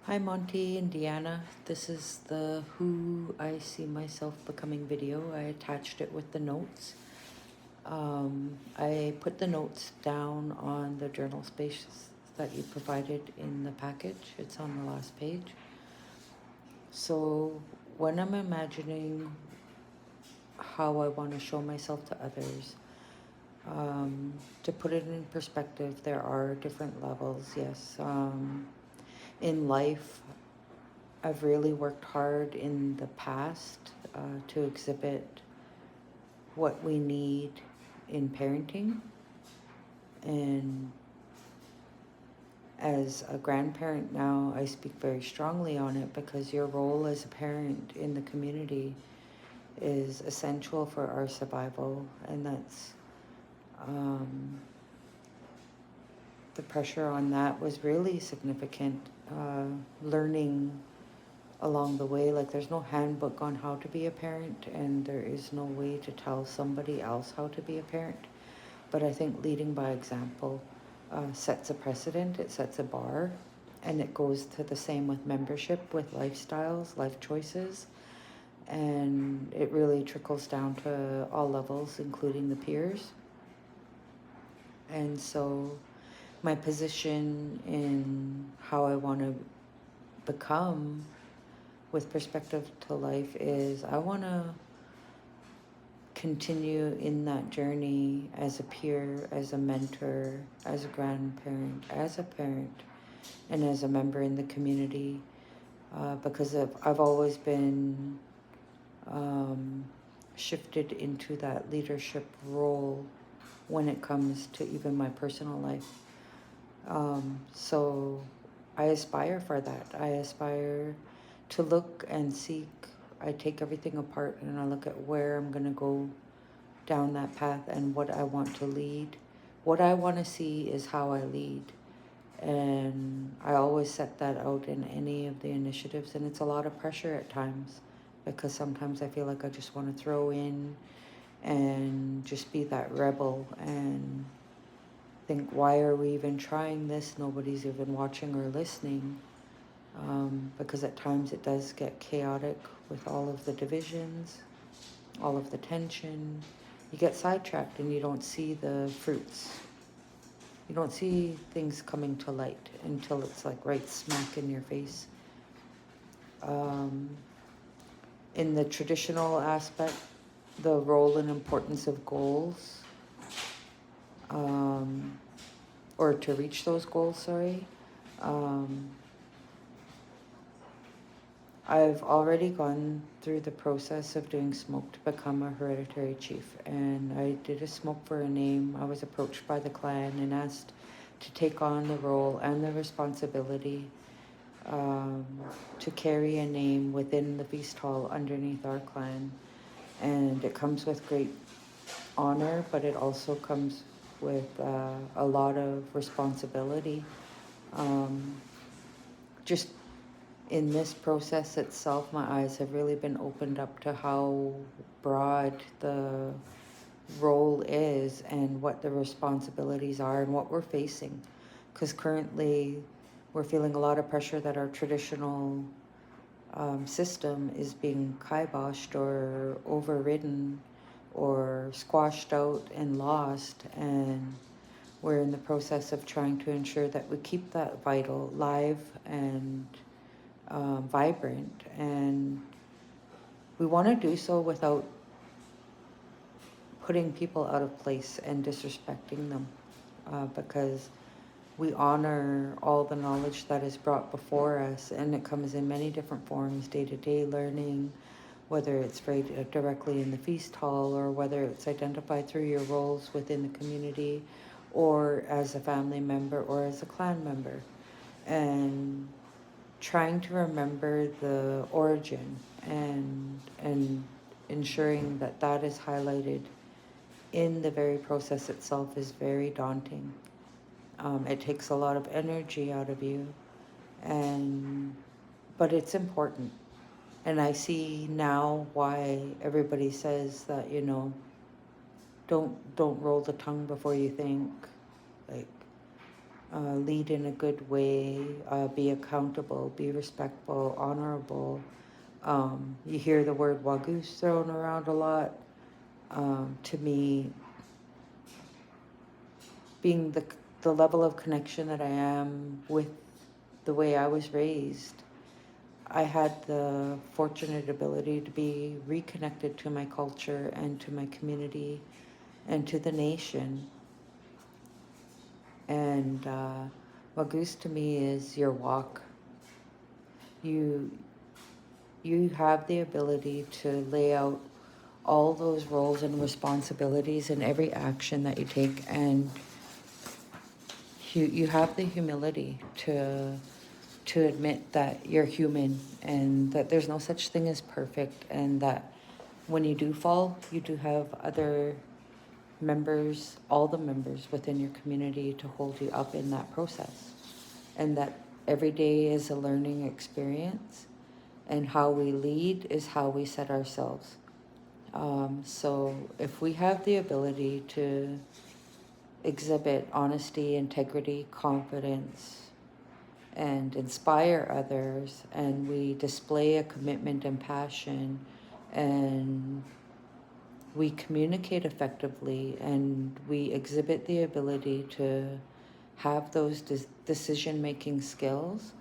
Hi Monty and Deanna. This is the Who I See Myself Becoming video. I attached it with the notes. I put the notes down on the journal space that you provided in the package. It's on the last page. So when I'm imagining how I want to show myself to others, to put it in perspective, there are different levels, yes. In life, I've really worked hard in the past to exhibit what we need in parenting. And as a grandparent now, I speak very strongly on it because your role as a parent in the community is essential for our survival. And that's the pressure on that was really significant. Learning along the way, like there's no handbook on how to be a parent, and there is no way to tell somebody else how to be a parent. But I think leading by example sets a precedent, it sets a bar, and it goes to the same with membership, with lifestyles, life choices, and it really trickles down to all levels, including the peers. And so my position in how I want to become with perspective to life is I want to continue in that journey as a peer, as a mentor, as a grandparent, as a parent, and as a member in the community, because I've always been shifted into that leadership role when it comes to even my personal life. So I aspire for that. I aspire to look and seek. I take everything apart and I look at where I'm going to go down that path and what I want to lead. What I want to see is how I lead. And I always set that out in any of the initiatives. And it's a lot of pressure at times because sometimes I feel like I just want to throw in and just be that rebel and think, why are we even trying this? Nobody's even watching or listening. Because at times it does get chaotic with all of the divisions, all of the tension. You get sidetracked and you don't see the fruits. You don't see things coming to light until it's like right smack in your face. In the traditional aspect, the role and importance of goals, or to reach those goals, sorry. I've already gone through the process of doing smoke to become a hereditary chief, and I did a smoke for a name. I was approached by the clan and asked to take on the role and the responsibility to carry a name within the feast hall underneath our clan. And it comes with great honor, but it also comes with a lot of responsibility. Just in this process itself, my eyes have really been opened up to how broad the role is and what the responsibilities are and what we're facing. Because currently we're feeling a lot of pressure that our traditional system is being kiboshed or overridden or squashed out and lost, and we're in the process of trying to ensure that we keep that vital, live, and vibrant, and we want to do so without putting people out of place and disrespecting them, because we honor all the knowledge that is brought before us, and it comes in many different forms: day-to-day learning, whether it's right directly in the feast hall or whether it's identified through your roles within the community or as a family member or as a clan member. And trying to remember the origin and ensuring that that is highlighted in the very process itself is very daunting. It takes a lot of energy out of you, and but it's important. And I see now why everybody says that, don't roll the tongue before you think. Like, lead in a good way, be accountable, be respectful, honorable. You hear the word wagus thrown around a lot. To me, being the level of connection that I am with the way I was raised, I had the fortunate ability to be reconnected to my culture and to my community and to the nation. And Wagus to me is your walk. You you have the ability to lay out all those roles and responsibilities in every action that you take, and you have the humility to admit that you're human and that there's no such thing as perfect, and that when you do fall, you do have other members, all the members within your community to hold you up in that process, and that every day is a learning experience, and how we lead is how we set ourselves. So if we have the ability to exhibit honesty, integrity, confidence, and inspire others, and we display a commitment and passion, and we communicate effectively, and we exhibit the ability to have those decision-making skills,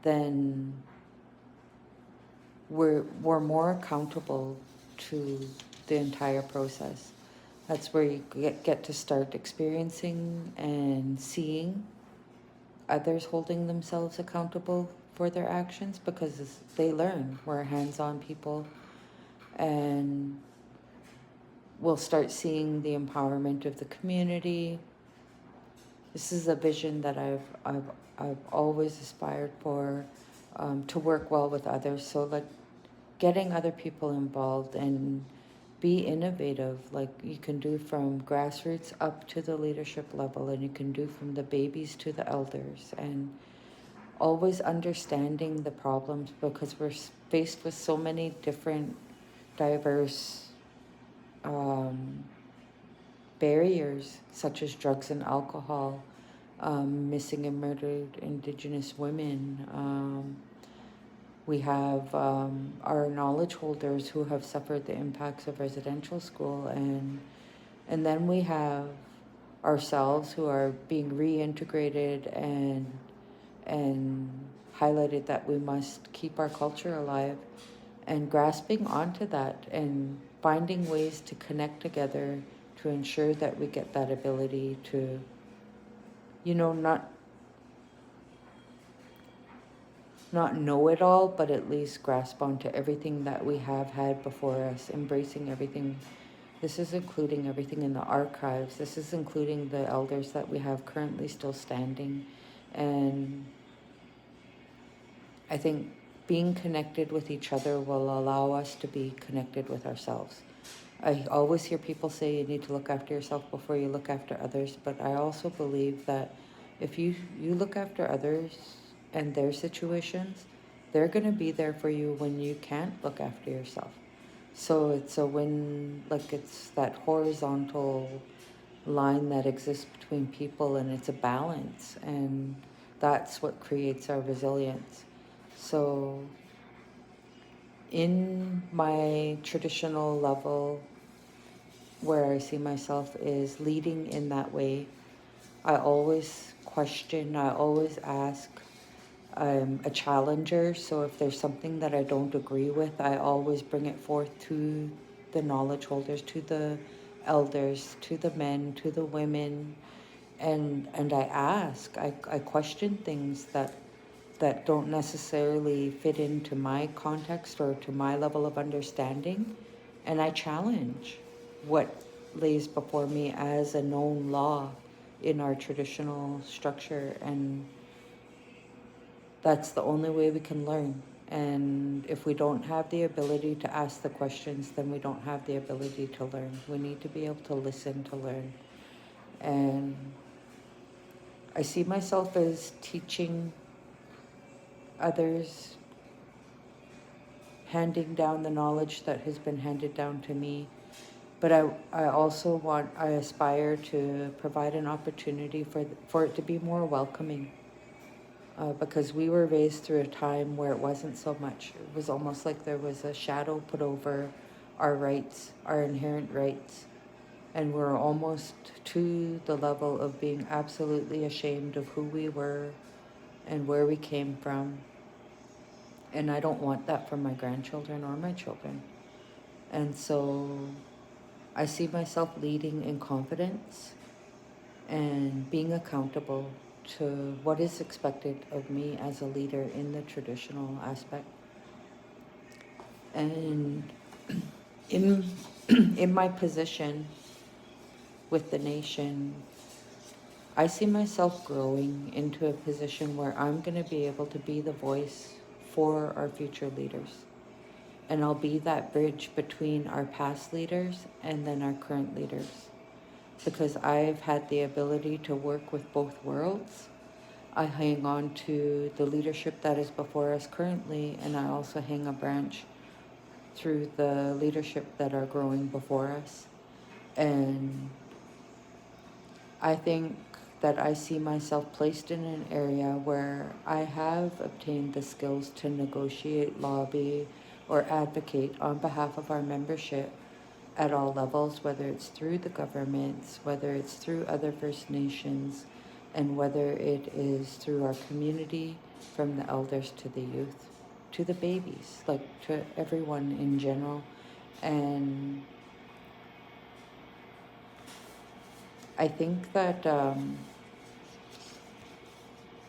then we're more accountable to the entire process. That's where you get to start experiencing and seeing others holding themselves accountable for their actions, because they learn. We're hands-on people, and we'll start seeing the empowerment of the community. This is a vision that I've always aspired for, to work well with others. So like getting other people involved and be innovative, like you can do from grassroots up to the leadership level, and you can do from the babies to the elders, and always understanding the problems, because we're faced with so many different diverse barriers, such as drugs and alcohol, missing and murdered Indigenous women. We have our knowledge holders who have suffered the impacts of residential school, and then we have ourselves who are being reintegrated and highlighted that we must keep our culture alive, and grasping onto that and finding ways to connect together to ensure that we get that ability to, not know it all, but at least grasp onto everything that we have had before us, embracing everything. This is including everything in the archives. This is including the elders that we have currently still standing. And I think being connected with each other will allow us to be connected with ourselves. I always hear people say you need to look after yourself before you look after others, but I also believe that if you look after others and their situations, they're going to be there for you when you can't look after yourself. So it's it's that horizontal line that exists between people, and it's a balance, and that's what creates our resilience. So in my traditional level, where I see myself is leading in that way, I always question, I always ask. I'm a challenger, so if there's something that I don't agree with, I always bring it forth to the knowledge holders, to the elders, to the men, to the women, and I ask, I question things that don't necessarily fit into my context or to my level of understanding, and I challenge what lays before me as a known law in our traditional structure, and that's the only way we can learn. And if we don't have the ability to ask the questions, then we don't have the ability to learn. We need to be able to listen to learn. And I see myself as teaching others, handing down the knowledge that has been handed down to me, But I also I aspire to provide an opportunity for it to be more welcoming, because we were raised through a time where it wasn't so much. It was almost like there was a shadow put over our rights, our inherent rights, and we're almost to the level of being absolutely ashamed of who we were and where we came from. And I don't want that for my grandchildren or my children. And so I see myself leading in confidence and being accountable to what is expected of me as a leader in the traditional aspect. And in in my position with the nation, I see myself growing into a position where I'm going to be able to be the voice for our future leaders. And I'll be that bridge between our past leaders and then our current leaders. Because I've had the ability to work with both worlds. I hang on to the leadership that is before us currently, and I also hang a branch through the leadership that are growing before us. And I think that I see myself placed in an area where I have obtained the skills to negotiate, lobby, or advocate on behalf of our membership at all levels, whether it's through the governments, whether it's through other First Nations, and whether it is through our community, from the elders to the youth, to the babies, like to everyone in general. And I think that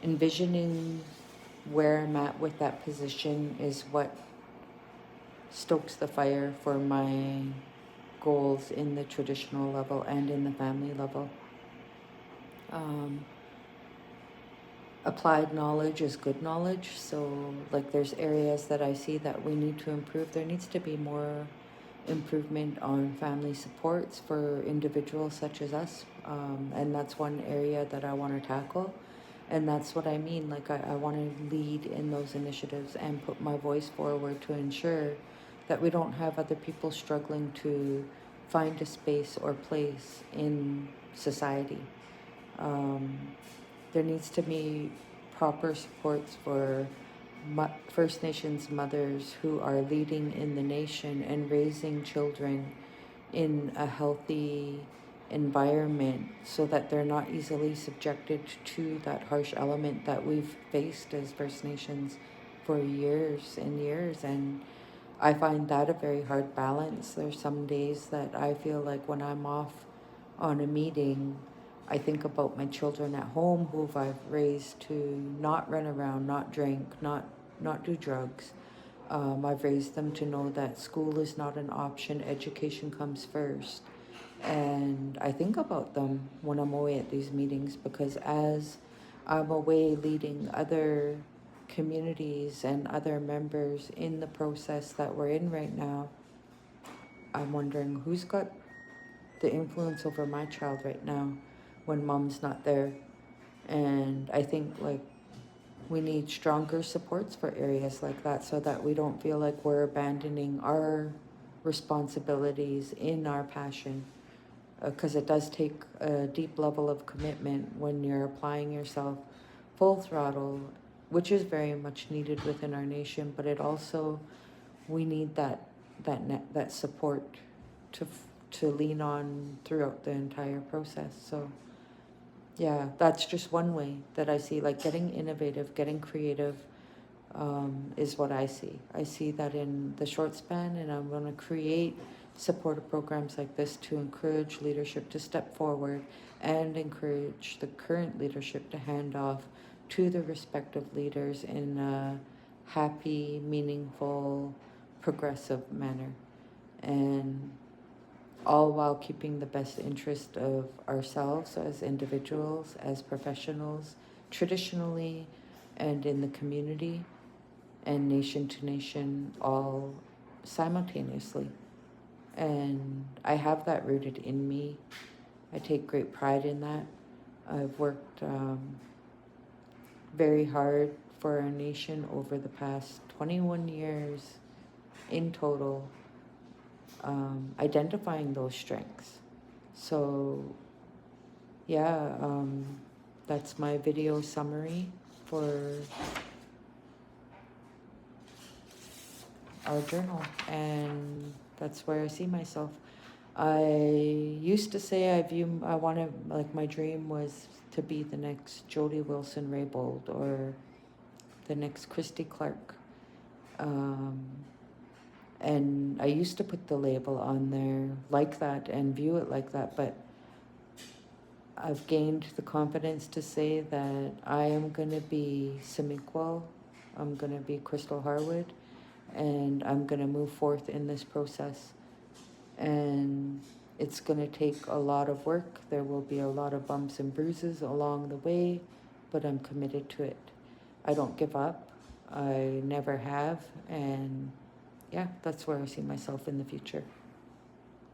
envisioning where I'm at with that position is what stokes the fire for my goals in the traditional level and in the family level. Applied knowledge is good knowledge, so like there's areas that I see that we need to improve. There needs to be more improvement on family supports for individuals such as us, and that's one area that I want to tackle. And that's what I mean, like I want to lead in those initiatives and put my voice forward to ensure that we don't have other people struggling to find a space or place in society. There needs to be proper supports for First Nations mothers who are leading in the nation and raising children in a healthy environment so that they're not easily subjected to that harsh element that we've faced as First Nations for years and years. And I find that a very hard balance. There's some days that I feel like when I'm off on a meeting, I think about my children at home who I've raised to not run around, not drink, not do drugs. I've raised them to know that school is not an option, education comes first. And I think about them when I'm away at these meetings, because as I'm away leading other communities and other members in the process that we're in right now, I'm wondering who's got the influence over my child right now when mom's not there. And I think like we need stronger supports for areas like that so that we don't feel like we're abandoning our responsibilities in our passion, because it does take a deep level of commitment when you're applying yourself full throttle, which is very much needed within our nation. But it also, we need that support to lean on throughout the entire process. So yeah, that's just one way that I see, like getting innovative, getting creative, is what I see. I see that in the short span, and I'm going to create supportive programs like this to encourage leadership to step forward and encourage the current leadership to hand off to the respective leaders in a happy, meaningful, progressive manner. And all while keeping the best interest of ourselves as individuals, as professionals, traditionally, and in the community, and nation to nation, all simultaneously. And I have that rooted in me. I take great pride in that. I've worked very hard for our nation over the past 21 years in total. identifying those strengths. So yeah, that's my video summary for our journal, and that's where I see myself. I used to say I wanted, like, my dream was to be the next Jody Wilson-Raybould or the next Christy Clark. And I used to put the label on there like that and view it like that, but I've gained the confidence to say that I am going to be Simiquel, I'm going to be Crystal Harwood, and I'm going to move forth in this process. And it's going to take a lot of work. There will be a lot of bumps and bruises along the way, but I'm committed to it. I don't give up. I never have. And yeah, that's where I see myself in the future.